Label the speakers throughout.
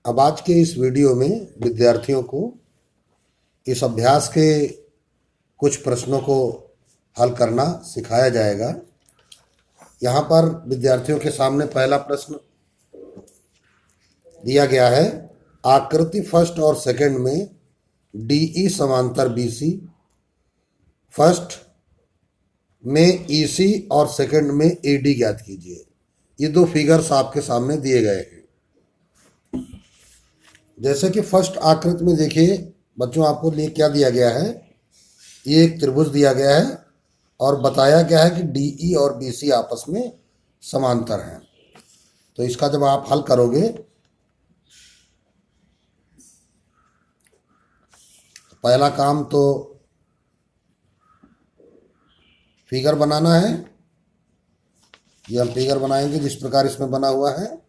Speaker 1: अब आज के इस वीडियो में विद्यार्थियों को इस अभ्यास के कुछ प्रश्नों को हल करना सिखाया जाएगा। यहाँ पर विद्यार्थियों के सामने पहला प्रश्न दिया गया है। आकृति फर्स्ट और सेकंड में डीई समांतर बीसी, फर्स्ट में ईसी और सेकंड में एडी ज्ञात कीजिए। ये दो फिगर्स आपके सामने दिए गए हैं। जैसे कि फर्स्ट आकृति में देखिए बच्चों, आपको लिए क्या दिया गया है, ये एक त्रिभुज दिया गया है और बताया गया है कि डीई और बीसी आपस में समांतर हैं। तो इसका जब आप हल करोगे, पहला काम तो फिगर बनाना है। ये हम फिगर बनाएंगे जिस प्रकार इसमें बना हुआ है।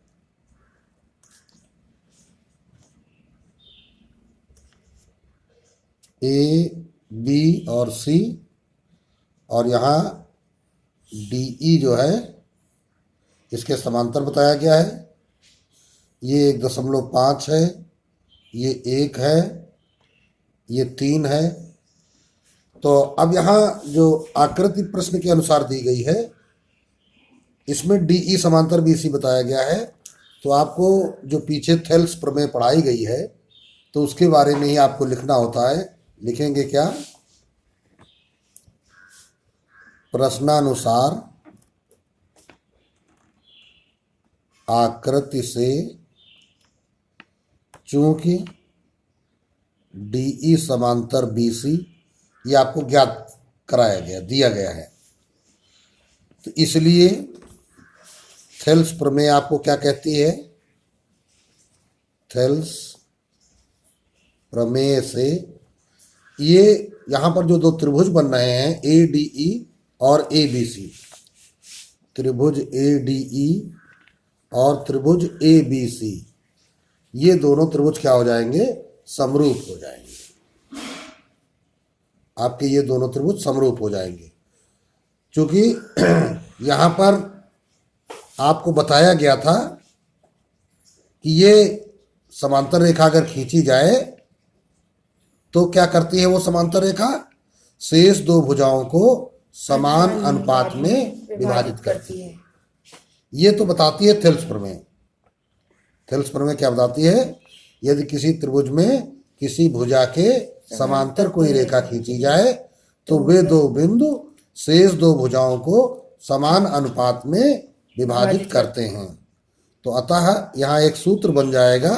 Speaker 1: ए, बी और सी, और यहाँ डीई जो है इसके समांतर बताया गया है। ये 1.5 है, ये 1 है, ये 3 है। तो अब यहाँ जो आकृति प्रश्न के अनुसार दी गई है, इसमें डीई समांतर बीसी बताया गया है। तो आपको जो पीछे थेल्स प्रमेय पढ़ाई गई है तो उसके बारे में ही आपको लिखना होता है। लिखेंगे क्या? प्रश्नानुसार आकृति से चूंकि डीई समांतर बीसी ये आपको ज्ञात कराया गया, दिया गया है, तो इसलिए थेल्स प्रमेय आपको क्या कहती है? थेल्स प्रमेय से ये यहाँ पर जो दो त्रिभुज बन रहे हैं, ए डी ई और ए बी सी, त्रिभुज ए डी ई और त्रिभुज ए बी सी, ये दोनों त्रिभुज क्या हो जाएंगे? समरूप हो जाएंगे। आपके ये दोनों त्रिभुज समरूप हो जाएंगे, क्योंकि यहाँ पर आपको बताया गया था कि ये समांतर रेखा अगर खींची जाए तो क्या करती है वो समांतर रेखा? शेष दो भुजाओं को समान अनुपात में विभाजित करती है। ये तो बताती है थेल्स प्रमेय। थेल्स प्रमेय क्या बताती है? यदि किसी त्रिभुज में किसी भुजा के समांतर कोई रेखा खींची जाए तो वे दो बिंदु शेष दो भुजाओं को समान अनुपात में विभाजित करते हैं। तो अतः यहाँ एक सूत्र बन जाएगा,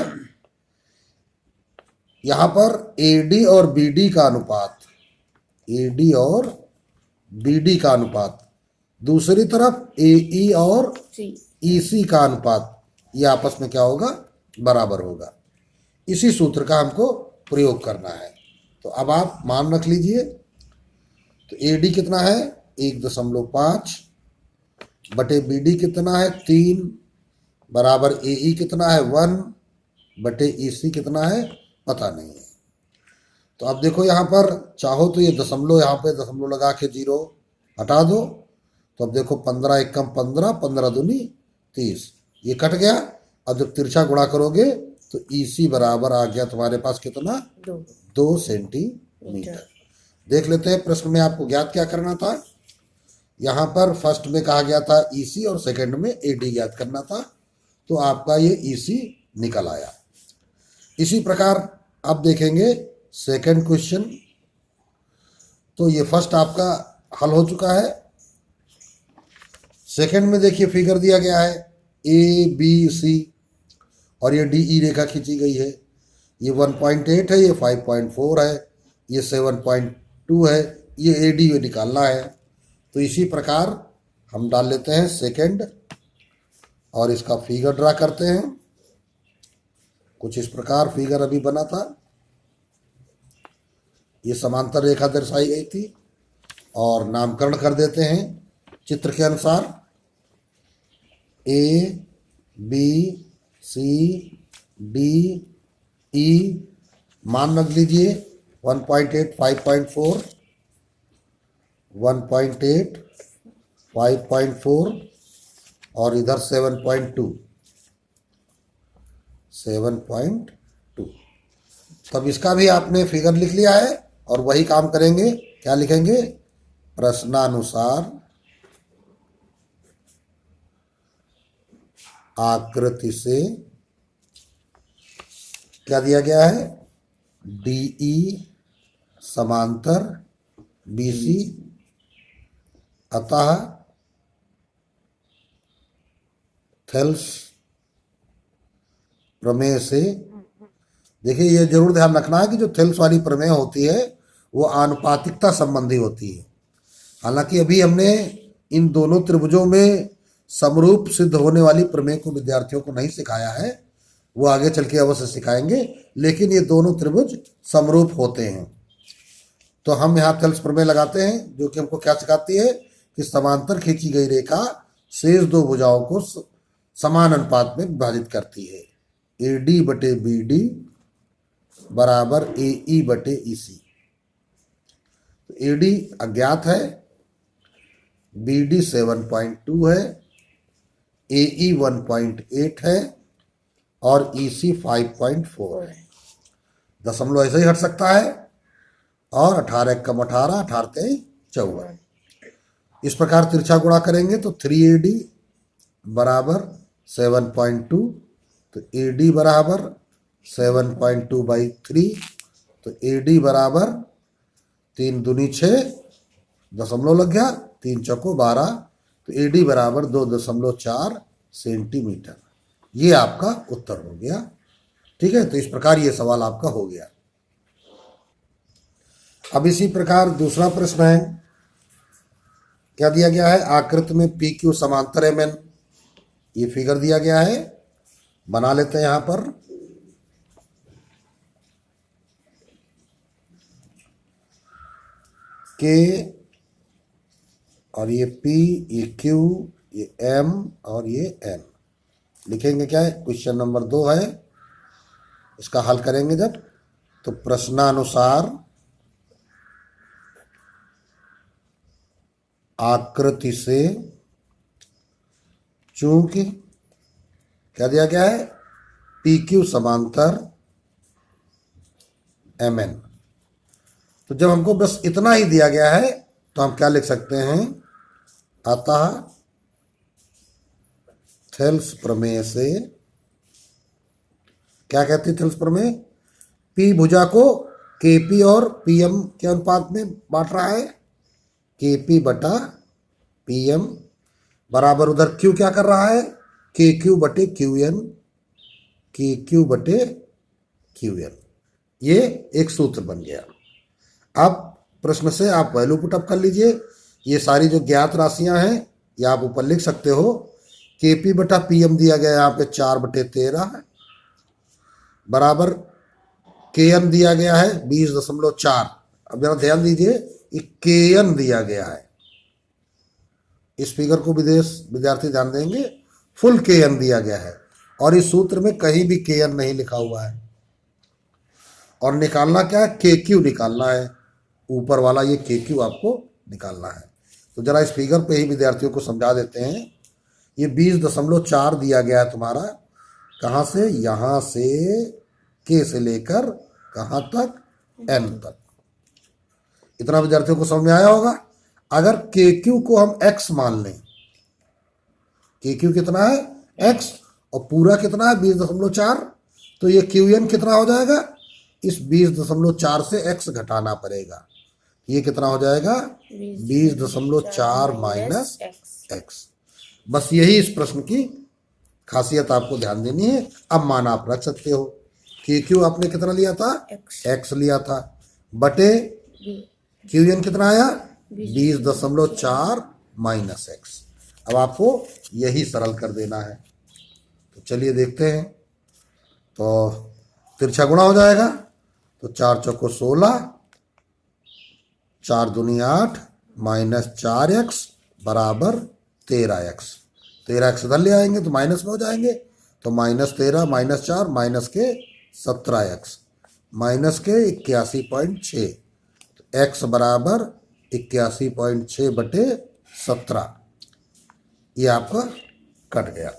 Speaker 1: यहाँ पर AD और BD का अनुपात, AD और BD का अनुपात, दूसरी तरफ AE और EC का अनुपात, ये आपस में क्या होगा? बराबर होगा। इसी सूत्र का हमको प्रयोग करना है। तो अब आप मान रख लीजिए। तो AD कितना है? 1.5 बटे BD कितना है? 3 बराबर AE कितना है? 1 बटे EC कितना है? पता नहीं है। तो अब देखो यहाँ पर चाहो तो ये दशमलव, यहाँ पे दशमलव लगा के 0 हटा दो। तो अब देखो 15 एकम 15, 15 दूनी 30, ये कट गया। अब जब तिरछा गुणा करोगे तो EC बराबर आ गया तुम्हारे पास कितना? 2 सेंटीमीटर। देख लेते हैं प्रश्न में आपको ज्ञात क्या करना था। यहाँ पर फर्स्ट में कहा गया था EC और सेकंड में AD ज्ञात करना था, तो आपका ये EC निकल आया। इसी प्रकार अब देखेंगे सेकंड क्वेश्चन। तो ये फर्स्ट आपका हल हो चुका है। सेकंड में देखिए फिगर दिया गया है ABC और ये DE रेखा खींची गई है। ये 1.8 है, ये 5.4 है, ये 7.2 है, ये AD निकालना है। तो इसी प्रकार हम डाल लेते हैं सेकंड और इसका फिगर ड्रा करते हैं। कुछ इस प्रकार फिगर अभी बना था। ये समांतर रेखा दर्शाई गई थी और नामकरण कर देते हैं चित्र के अनुसार। A B C D E मान रख लीजिए 1.8, 5.4, 1.8, 5.4 और इधर 7.2। 7.2। तब इसका भी आपने फिगर लिख लिया है और वही काम करेंगे। क्या लिखेंगे? प्रश्नानुसार आकृति से क्या दिया गया है? DE समांतर BC, अतः थेल्स प्रमेय से। देखिए, ये जरूर ध्यान रखना है कि जो थेल्स वाली प्रमेय होती है वो आनुपातिकता संबंधी होती है। हालांकि अभी हमने इन दोनों त्रिभुजों में समरूप सिद्ध होने वाली प्रमेय को विद्यार्थियों को नहीं सिखाया है, वो आगे चल के अवश्य सिखाएंगे, लेकिन ये दोनों त्रिभुज समरूप होते हैं। तो हम यहाँ थेल्स प्रमेय लगाते हैं, जो कि हमको क्या सिखाती है कि समांतर खींची गई रेखा शेष दो भुजाओं को समान अनुपात में विभाजित करती है। AD बटे BD बराबर AE बटे EC। तो AD अज्ञात है, BD 7.2 है, AE 1.8 है और EC 5.4 है। दशमलव ऐसे ही हट सकता है और 18 कम 18, 18 54। इस प्रकार तिरछा गुणा करेंगे तो 3AD बराबर 7.2, तो AD बराबर 7.2 बाई 3, तो AD बराबर 3 दूनी 6, दशमलव लग गया, 3 चौको 12, तो AD बराबर 2.4 सेंटीमीटर। ये आपका उत्तर हो गया। ठीक है, तो इस प्रकार ये सवाल आपका हो गया। अब इसी प्रकार दूसरा प्रश्न है, क्या दिया गया है? आकृति में PQ समांतर MN, ये फिगर दिया गया है, बना लेते हैं यहां पर। K और ये P, ये Q, ये M और ये N। लिखेंगे क्या है? क्वेश्चन नंबर 2 है, इसका हल करेंगे जब, तो प्रश्नानुसार आकृति से चूंकि क्या दिया गया है? PQ समांतर MN। तो जब हमको बस इतना ही दिया गया है तो हम क्या लिख सकते हैं? अतः थेल्स प्रमेय से, क्या कहती है थेल्स प्रमेय? P भुजा को KP और PM के अनुपात में बांट रहा है, KP बटा PM बराबर उधर Q क्या कर रहा है? KQ बटे QN, KQ बटे QN। ये एक सूत्र बन गया। अब प्रश्न से आप वैल्यू पुटअप कर लीजिए। ये सारी जो ज्ञात राशियां हैं ये आप ऊपर लिख सकते हो। KP बटा PM दिया गया यहाँ पे 4 बटे 13 बराबर KN दिया गया है 20.4। अब जरा ध्यान दीजिए, ये KN दिया गया है। इस फिगर को विद्यार्थी ध्यान देंगे, फुल KN दिया गया है और इस सूत्र में कहीं भी KN नहीं लिखा हुआ है। और निकालना क्या है? KQ निकालना है, ऊपर वाला ये KQ आपको निकालना है। तो जरा इस फिगर पे ही विद्यार्थियों को समझा देते हैं। ये 20.4 दिया गया है तुम्हारा, कहाँ से? यहाँ से K से लेकर कहाँ तक? N तक। इतना विद्यार्थियों को समझ में आया होगा। अगर KQ को हम X मान लें, KQ कितना है? X, और पूरा कितना है? 20.4, तो ये QN कितना हो जाएगा? इस 20.4 से X घटाना पड़ेगा। ये कितना हो जाएगा? 20.4 माइनस X। बस यही इस प्रश्न की खासियत आपको ध्यान देनी है। अब मान आप रख सकते हो। KQ आपने कितना लिया था? X लिया था, बटे QN कितना आया? 20.4 माइनस X। अब आपको यही सरल कर देना है। तो चलिए देखते हैं। तो तिरछा गुणा हो जाएगा, तो 4 चौको 16, 4 दूनी 8 माइनस 4X बराबर 13X। 13X इधर ले आएंगे तो माइनस में हो जाएंगे, तो -13 माइनस 4 माइनस के 17X माइनस के 81.6, तो X बराबर 81.6 बटे 17। ये आपका कट गया।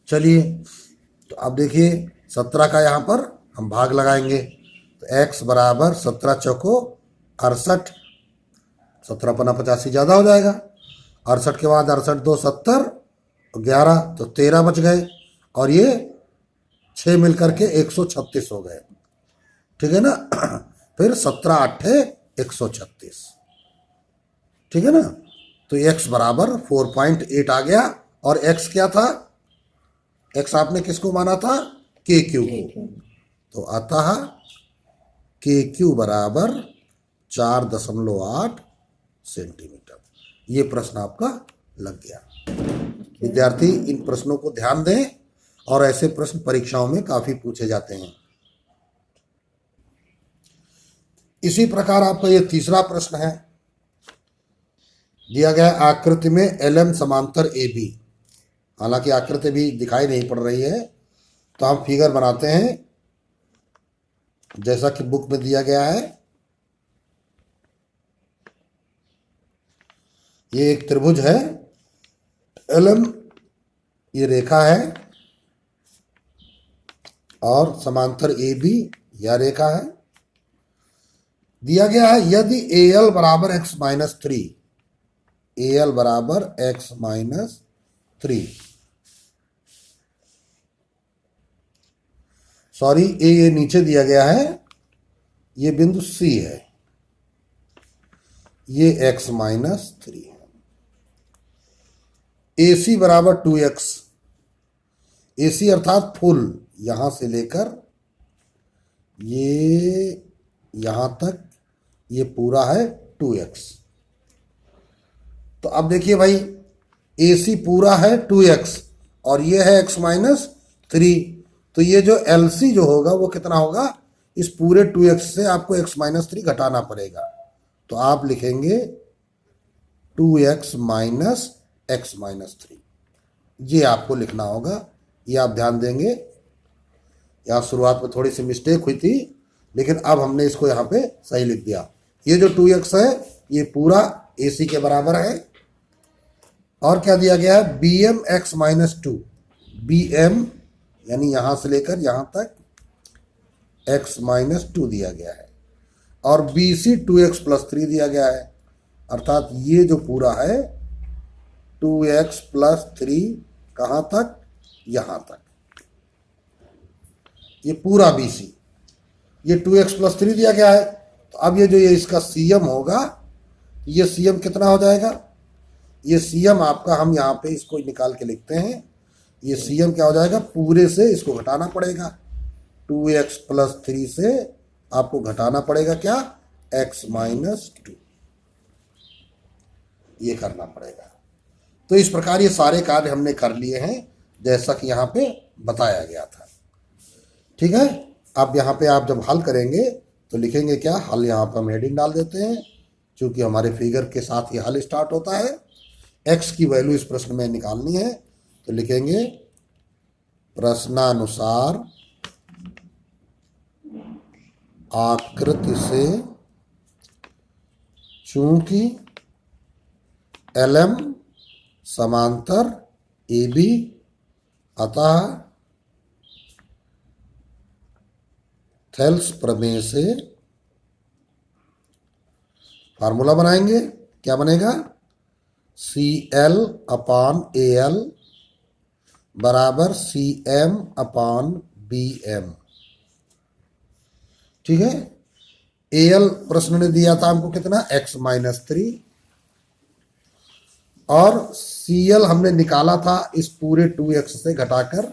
Speaker 1: चलिए, तो अब देखिए 17 का यहाँ पर हम भाग लगाएंगे, तो x बराबर 17 चौको 68, 17 पन्ना 85 ज़्यादा हो जाएगा। 68 के बाद 68 2 70, 11 तो 13 बच गए, और ये 6 मिलकर के 136 हो गए, ठीक है ना। फिर 17 8 136, ठीक है ना। तो x बराबर 4.8 आ गया, और x क्या था, x आपने किसको माना था, के क्यू को, तो आता है के क्यू बराबर 4.8 सेंटीमीटर। ये प्रश्न आपका लग गया। विद्यार्थी इन प्रश्नों को ध्यान दें, और ऐसे प्रश्न परीक्षाओं में काफी पूछे जाते हैं। इसी प्रकार आपका ये तीसरा प्रश्न है, दिया गया आकृति में LM समांतर AB। हालांकि आकृति भी दिखाई नहीं पड़ रही है, तो हम फिगर बनाते हैं जैसा कि बुक में दिया गया है। ये एक त्रिभुज है, LM ये रेखा है, और समांतर AB यह रेखा है। दिया गया है यदि AL बराबर x-3, AL बराबर x-3, सॉरी ये नीचे दिया गया है, ये बिंदु C है, ये x-3 है। AC बराबर 2x, AC अर्थात फुल, यहां से लेकर ये यहां तक ये पूरा है 2x। तो अब देखिए भाई, AC पूरा है 2x और ये है x-3, तो ये जो LC जो होगा वो कितना होगा, इस पूरे 2x से आपको x-3 घटाना पड़ेगा। तो आप लिखेंगे 2x माइनस x-3, ये आपको लिखना होगा। ये आप ध्यान देंगे, यहाँ शुरुआत में थोड़ी सी मिस्टेक हुई थी, लेकिन अब हमने इसको यहाँ पे सही लिख दिया। ये जो 2x है ये पूरा AC के बराबर है। और क्या दिया गया है, BM x-2, BM यानी यहां से लेकर यहां तक x-2 दिया गया है, और BC 2x+3 दिया गया है, अर्थात ये जो पूरा है 2x+3 कहां तक, यहां तक, ये पूरा BC, ये 2x+3 दिया गया है। तो अब ये जो ये इसका CM होगा, ये CM कितना हो जाएगा, ये CM आपका, हम यहाँ पे इसको निकाल के लिखते हैं, ये CM क्या हो जाएगा, पूरे से इसको घटाना पड़ेगा, 2x+3 से आपको घटाना पड़ेगा क्या, x-2, ये करना पड़ेगा। तो इस प्रकार ये सारे कार्य हमने कर लिए हैं जैसा कि यहाँ पे बताया गया था, ठीक है। अब यहाँ पे आप जब हल करेंगे तो लिखेंगे क्या, हल यहाँ पर हम हेडिंग डाल देते हैं, क्योंकि हमारे फिगर के साथ ये हल स्टार्ट होता है। x की वैल्यू इस प्रश्न में निकालनी है, तो लिखेंगे प्रश्नानुसार आकृति से चूंकि LM समांतर AB, अतः थेल्स प्रमेय से फार्मूला बनाएंगे, क्या बनेगा, CL/AL बराबर CM/BM, ठीक है। AL प्रश्न ने दिया था हमको कितना, x-3, और CL हमने निकाला था इस पूरे 2x से घटाकर,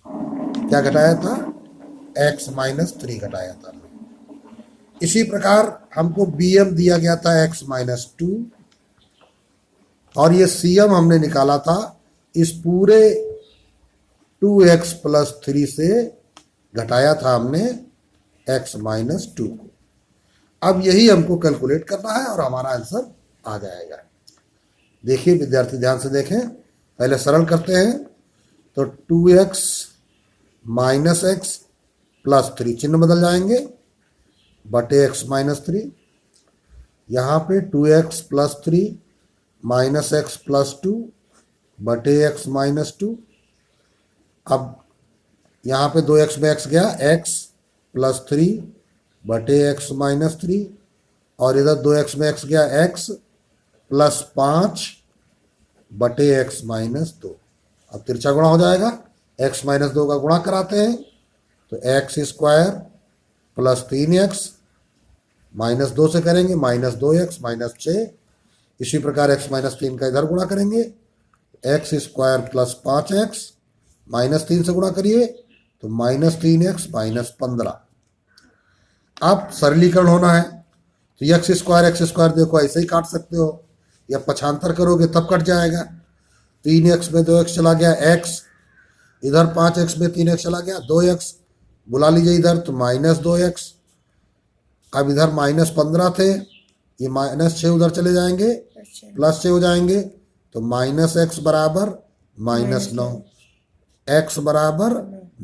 Speaker 1: क्या घटाया था, x-3 घटाया था। इसी प्रकार हमको BM दिया गया था x-2, और ये CM हमने निकाला था इस पूरे 2x+3 से घटाया था हमने x-2 को। अब यही हमको कैलकुलेट करना है और हमारा आंसर आ जाएगा। देखिए विद्यार्थी ध्यान से देखें, पहले सरल करते हैं, तो 2x माइनस x+3 चिन्ह बदल जाएंगे, बटे x-3, यहाँ पे 2x+3 माइनस x+2 बटे x-2। अब यहाँ पे 2x में x गया, x प्लस 3 बटे x माइनस 3, और इधर 2x में x गया, x प्लस 5 बटे x माइनस 2। अब तिरछा गुणा हो जाएगा, x माइनस 2 का गुणा कराते हैं तो x square plus 3x minus 2 से करेंगे माइनस 2x माइनस 6। इसी प्रकार x माइनस 3 का इधर गुणा करेंगे, x square plus 5x minus 3 से गुणा करिए तो माइनस 3x माइनस 15। अब सरलीकरण होना है तो x स्क्वायर देखो ऐसे ही काट सकते हो, या पक्षांतर करोगे तब कट जाएगा। 3x में 2x चला गया, x इधर 5x में 3x चला गया, 2x बुला लीजिए इधर तो माइनस 2x। अब इधर माइनस 15 थे, ये माइनस 6 उधर चले जाएंगे, प्लस 6 हो जाएंगे तो माइनस x बराबर माइनस 9, x बराबर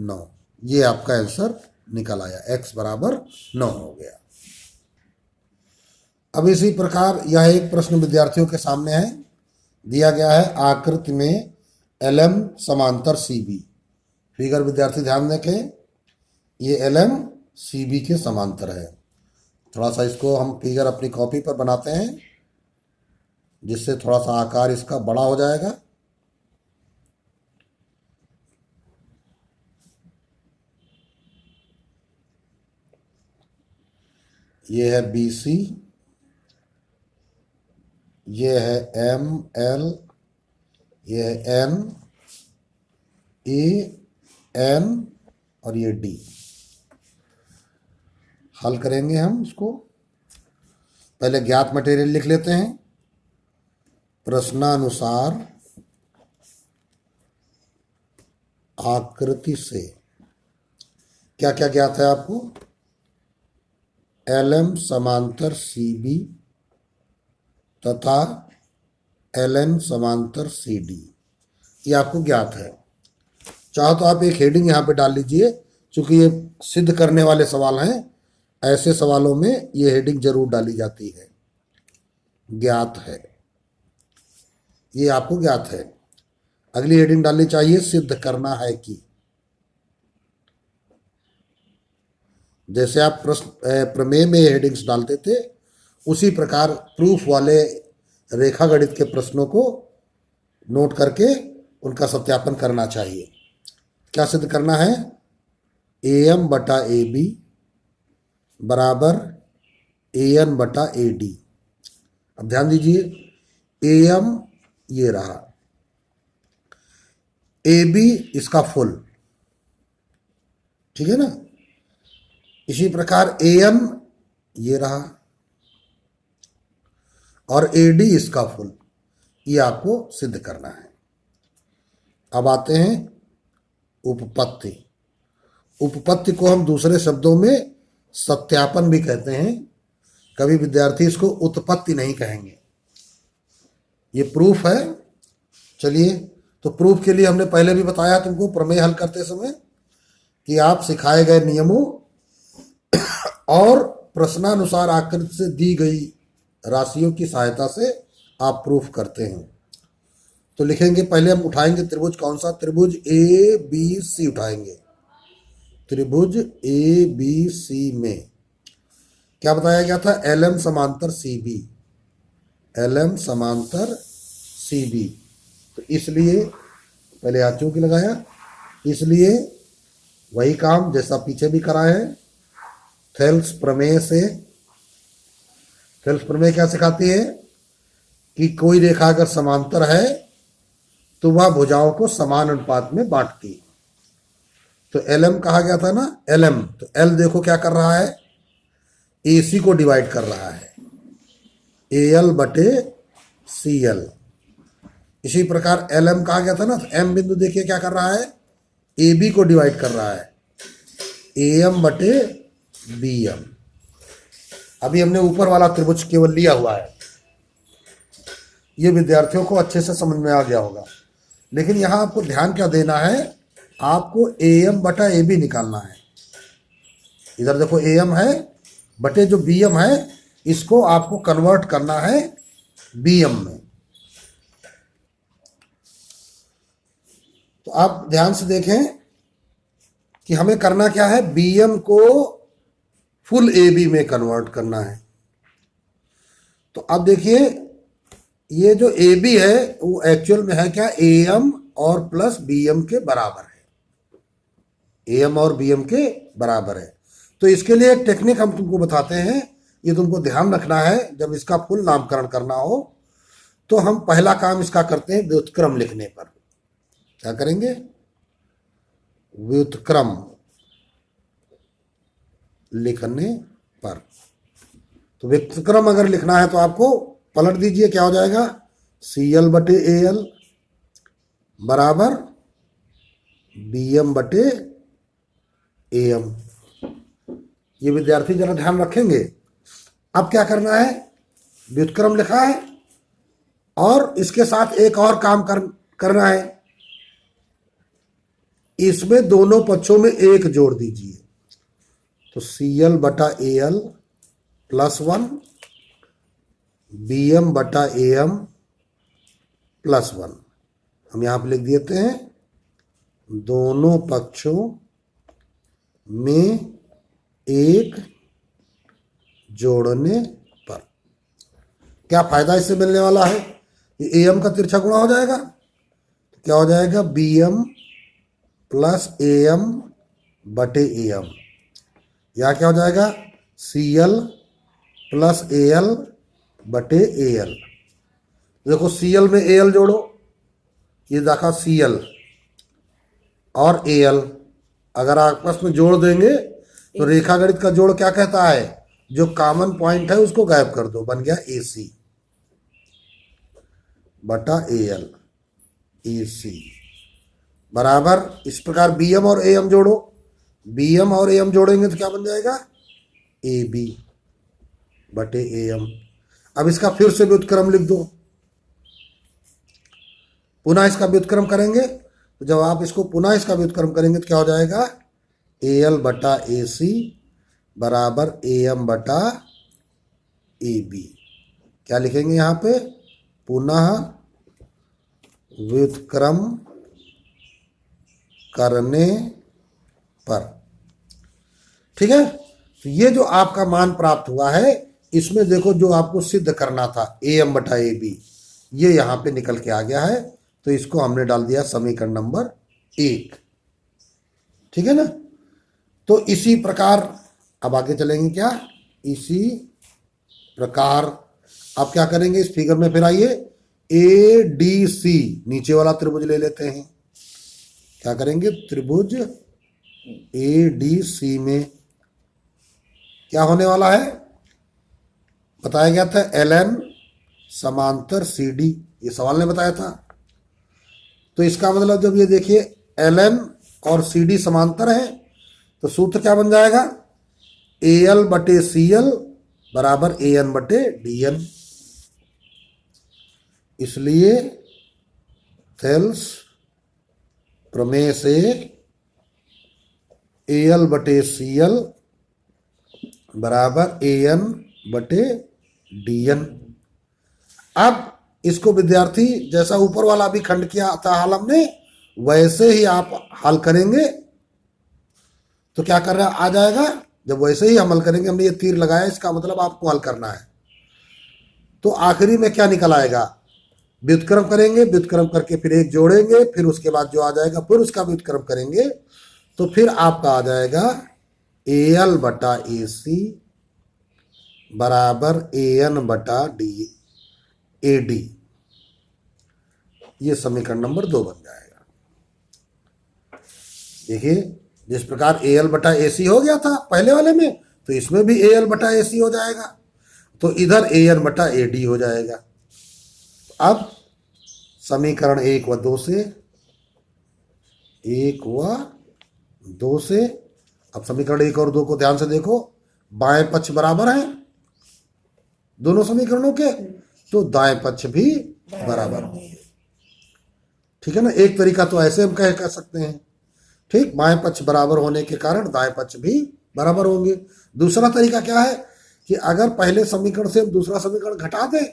Speaker 1: 9। ये आपका आंसर निकल आया, x बराबर 9 हो गया। अब इसी प्रकार यह एक प्रश्न विद्यार्थियों के सामने है, दिया गया है आकृति में LM समांतर CB। फिगर विद्यार्थी ध्यान रखें, ये LM CB के समांतर है। थोड़ा सा इसको हम फिगर अपनी कॉपी पर बनाते हैं जिससे थोड़ा सा आकार इसका बड़ा हो जाएगा। ये है BC, ये है ML, ये है N, AN और ये D। हल करेंगे हम इसको। पहले ज्ञात मटेरियल लिख लेते हैं। प्रश्नानुसार आकृति से क्या क्या ज्ञात है आपको? LM समांतर CB तथा LN समांतर CD, ये आपको ज्ञात है। चाहो तो आप एक हेडिंग यहाँ पे डाल लीजिए, क्योंकि ये सिद्ध करने वाले सवाल हैं, ऐसे सवालों में ये हेडिंग जरूर डाली जाती है। ज्ञात है, ये आपको ज्ञात है। अगली हेडिंग डालनी चाहिए सिद्ध करना है कि। जैसे आप प्रश्न प्रमेय में हेडिंग्स डालते थे, उसी प्रकार प्रूफ वाले रेखा गणित के प्रश्नों को नोट करके उनका सत्यापन करना चाहिए। क्या सिद्ध करना है? AM बटा AB बराबर AN बटा AD। अब ध्यान दीजिए, AM ये रहा, AB इसका फुल, ठीक है ना। इसी प्रकार AN ये रहा और AD इसका फुल, ये आपको सिद्ध करना है। अब आते हैं उपपत्ति। उपपत्ति को हम दूसरे शब्दों में सत्यापन भी कहते हैं, कभी विद्यार्थी इसको उत्पत्ति नहीं कहेंगे। ये प्रूफ है। चलिए, तो प्रूफ के लिए हमने पहले भी बताया तुमको प्रमेय हल करते समय कि आप सिखाए गए नियमों और प्रश्नानुसार आकृति से दी गई राशियों की सहायता से आप प्रूफ करते हैं। तो लिखेंगे, पहले हम उठाएंगे त्रिभुज, कौन सा? त्रिभुज ABC उठाएंगे। त्रिभुज ABC में क्या बताया गया था? LM समांतर CB, LM समांतर CB। तो इसलिए पहले हाथ क्यों की लगाया? इसलिए वही काम जैसा पीछे भी करा है। थेल्स प्रमेय से, थेल्स प्रमेय क्या सिखाती है कि कोई रेखा अगर समांतर है तो वह भुजाओं को समान अनुपात में बांटती है। तो LM कहा गया था ना, LM, तो L देखो क्या कर रहा है? AC को डिवाइड कर रहा है, AL बटे CL। इसी प्रकार LM कहा गया था ना, तो M बिंदु देखिए क्या कर रहा है? AB को डिवाइड कर रहा है, AM बटे BM। अभी हमने ऊपर वाला त्रिभुज केवल लिया हुआ है, ये विद्यार्थियों को अच्छे से समझ में आ गया होगा। लेकिन यहां आपको ध्यान क्या देना है? आपको AM बटा AB निकालना है। इधर देखो AM है बटे जो BM है, इसको आपको कन्वर्ट करना है BM में। तो आप ध्यान से देखें, कि हमें करना क्या है, BM को फुल AB में कन्वर्ट करना है। तो अब देखिए ये जो AB है वो एक्चुअल में है क्या, AM और प्लस BM के बराबर है, AM और BM के बराबर है। तो इसके लिए एक टेक्निक हम तुमको बताते हैं, ये तुमको ध्यान रखना है जब इसका फुल नामकरण करना हो। तो हम पहला काम इसका करते हैं व्युत्क्रम लिखने पर। क्या करेंगे, व्युत्क्रम लिखने पर। तो व्युत्क्रम अगर लिखना है तो आपको पलट दीजिए, क्या हो जाएगा, CL बटे AL बराबर BM बटे AM। ये विद्यार्थी जरा ध्यान रखेंगे। अब क्या करना है, व्युत्क्रम लिखा है और इसके साथ एक और काम करना है, इसमें दोनों पक्षों में एक जोड़ दीजिए। तो CL बटा AL प्लस 1, BM बटा AM प्लस 1। हम यहां पर लिख देते हैं दोनों पक्षों में एक जोड़ने पर। क्या फायदा इससे मिलने वाला है, ये AM का तिरछा गुणा हो जाएगा, तो क्या हो जाएगा, BM प्लस AM बटे AM। या क्या हो जाएगा, CL प्लस AL बटे AL। देखो CL में AL जोड़ो, ये देखा CL और AL अगर आपस में जोड़ देंगे तो रेखागणित का जोड़ क्या कहता है, जो कॉमन पॉइंट है उसको गायब कर दो, बन गया AC बटा AL, AC बराबर। इस प्रकार BM और AM जोड़ो, BM और AM जोड़ेंगे तो क्या बन जाएगा, AB बटे AM। अब इसका फिर से व्युत्क्रम लिख दो, पुनः इसका व्युत्क्रम करेंगे। तो जब आप इसको पुनः इसका व्युत्क्रम करेंगे तो क्या हो जाएगा, AL बटा AC बराबर AM बटा AB। क्या लिखेंगे यहाँ पे, पुनः व्युत्क्रम करने पर। ठीक है, तो ये जो आपका मान प्राप्त हुआ है, इसमें देखो जो आपको सिद्ध करना था AM बटा AB, ये यहाँ पे निकल के आ गया है। तो इसको हमने डाल दिया समीकरण नंबर 1। ठीक है ना। तो इसी प्रकार अब आगे चलेंगे, क्या इसी प्रकार अब क्या करेंगे, इस फिगर में फिर आइए, ADC नीचे वाला त्रिभुज ले लेते हैं। क्या करेंगे, त्रिभुज ADC में क्या होने वाला है, बताया गया था LN समांतर CD, ये सवाल ने बताया था। तो इसका मतलब जब ये देखिए LN और CD समांतर है तो सूत्र क्या बन जाएगा, AL बटे CL बराबर AN बटे DN। इसलिए थेल्स प्रमेय से AL बटे CL बराबर AN बटे DN। अब इसको विद्यार्थी जैसा ऊपर वाला भी खंड किया था हल हमने, वैसे ही आप हल करेंगे तो क्या कर रहा आ जाएगा। जब वैसे ही हम हल करेंगे, हमने ये तीर लगाया, इसका मतलब आपको हल करना है। तो आखिरी में क्या निकल आएगा, व्युत्क्रम करेंगे, व्युत्क्रम करके फिर एक जोड़ेंगे, फिर उसके बाद जो आ जाएगा फिर उसका व्युत्क्रम करेंगे, तो फिर आपका आ जाएगा AL बटा AC बराबर AN बटा AD। ये समीकरण नंबर 2 बन जाएगा। देखिए जिस प्रकार AL बटा AC हो गया था पहले वाले में, तो इसमें भी AL बटा AC हो जाएगा, तो इधर AN बटा AD हो जाएगा। अब समीकरण 1 व 2 से, 1 व 2 से, अब समीकरण 1 और 2 को ध्यान से देखो, बाएं पक्ष बराबर है दोनों समीकरणों के, तो दाएं पक्ष भी बराबर होंगे। ठीक है ना। एक तरीका तो ऐसे हम कह सकते हैं, ठीक, बाएं पक्ष बराबर होने के कारण दाएं पक्ष भी बराबर होंगे। दूसरा तरीका क्या है कि अगर पहले समीकरण से हम दूसरा समीकरण घटा दें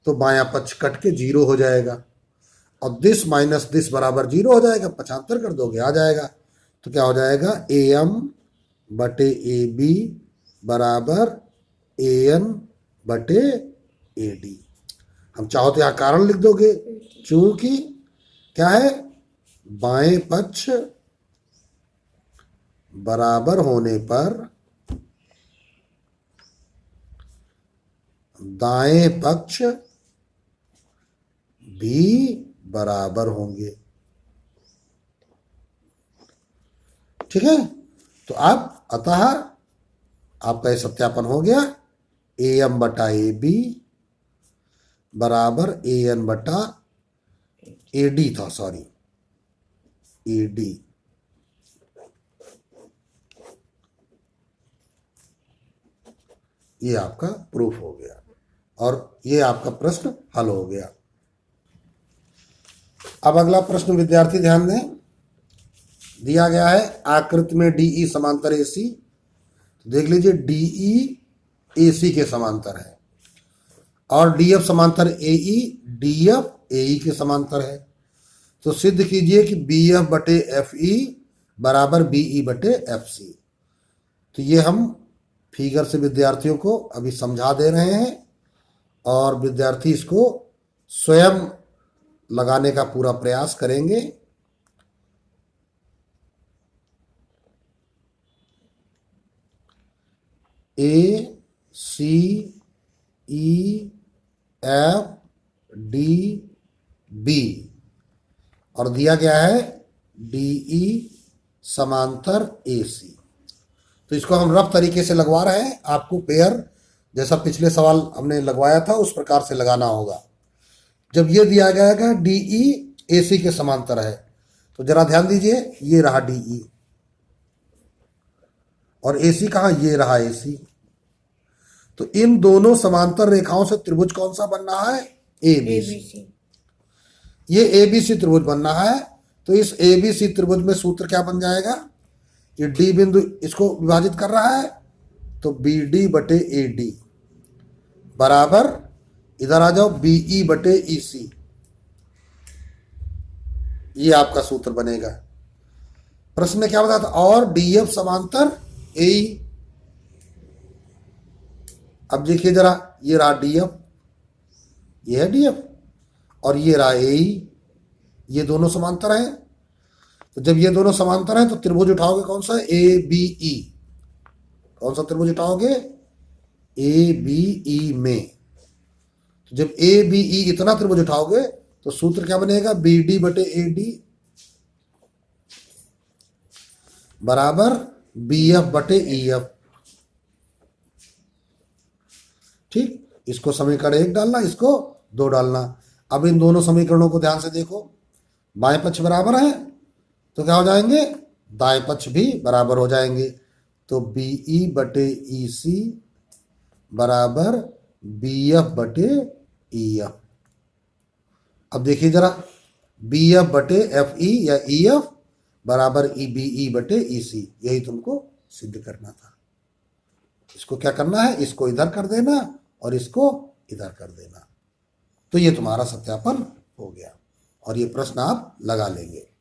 Speaker 1: तो बायां पक्ष कट के 0 हो जाएगा और दिस माइनस दिस बराबर 0 हो जाएगा, पक्षांतर कर दोगे आ जाएगा। तो क्या हो जाएगा, AM/AB बराबर AN/AD। हम चाहो तो यहाँ कारण लिख दोगे, चूंकि क्या है, बाएं पक्ष बराबर होने पर दाएं पक्ष भी बराबर होंगे। ठीक है, तो अब अतः आपका यह सत्यापन हो गया। AM/AB बराबर AN/AD था, सॉरी AD। ये आपका प्रूफ हो गया और ये आपका प्रश्न हल हो गया। अब अगला प्रश्न विद्यार्थी ध्यान दें, दिया गया है आकृति में DE समांतर AC। तो देख लीजिए DE AC के समांतर है और DF समांतर AE, DF AE के समांतर है। तो सिद्ध कीजिए कि BF/FE बराबर BE/FC। तो ये हम फिगर से विद्यार्थियों को अभी समझा दे रहे हैं और विद्यार्थी इसको स्वयं लगाने का पूरा प्रयास करेंगे। ACEFDB और दिया गया है DE समांतर AC। तो इसको हम रफ तरीके से लगवा रहे हैं, आपको पेयर जैसा पिछले सवाल हमने लगवाया था उस प्रकार से लगाना होगा। जब ये दिया गया है DE AC के समांतर है, तो जरा ध्यान दीजिए, ये रहा DE और AC कहाँ, ये रहा AC। तो इन दोनों समांतर रेखाओं से त्रिभुज कौन सा बन रहा है, ABC। ये ABC त्रिभुज बन रहा है। तो इस ABC त्रिभुज में सूत्र क्या बन जाएगा, ये D बिंदु इसको विभाजित कर रहा है, तो BD/AD बराबर, इधर आ जाओ, BE/EC। ये आपका सूत्र बनेगा। प्रश्न में क्या बताया था, और DF समांतर AE। अब देखिए जरा, ये रहा DF, ये है DF और ये रहा AE, ये दोनों समांतर हैं। तो जब ये दोनों समांतर हैं तो त्रिभुज उठाओगे कौन सा, ABE। कौन सा त्रिभुज उठाओगे, ABE में। तो जब ABE इतना त्रिभुज उठाओगे तो सूत्र क्या बनेगा, BD/AD बराबर BF/EF। ठीक, इसको समीकरण 1 डालना, इसको 2 डालना। अब इन दोनों समीकरणों को ध्यान से देखो, बाएं पक्ष बराबर है तो क्या हो जाएंगे, दाएं पक्ष भी बराबर हो जाएंगे। तो BE/EC बराबर BF/EF। अब देखिए जरा, BF/FE या EF बराबर BE/EC, यही तुमको सिद्ध करना था। इसको क्या करना है, इसको इधर कर देना और इसको इधर कर देना, तो ये तुम्हारा सत्यापन हो गया और ये प्रश्न आप लगा लेंगे।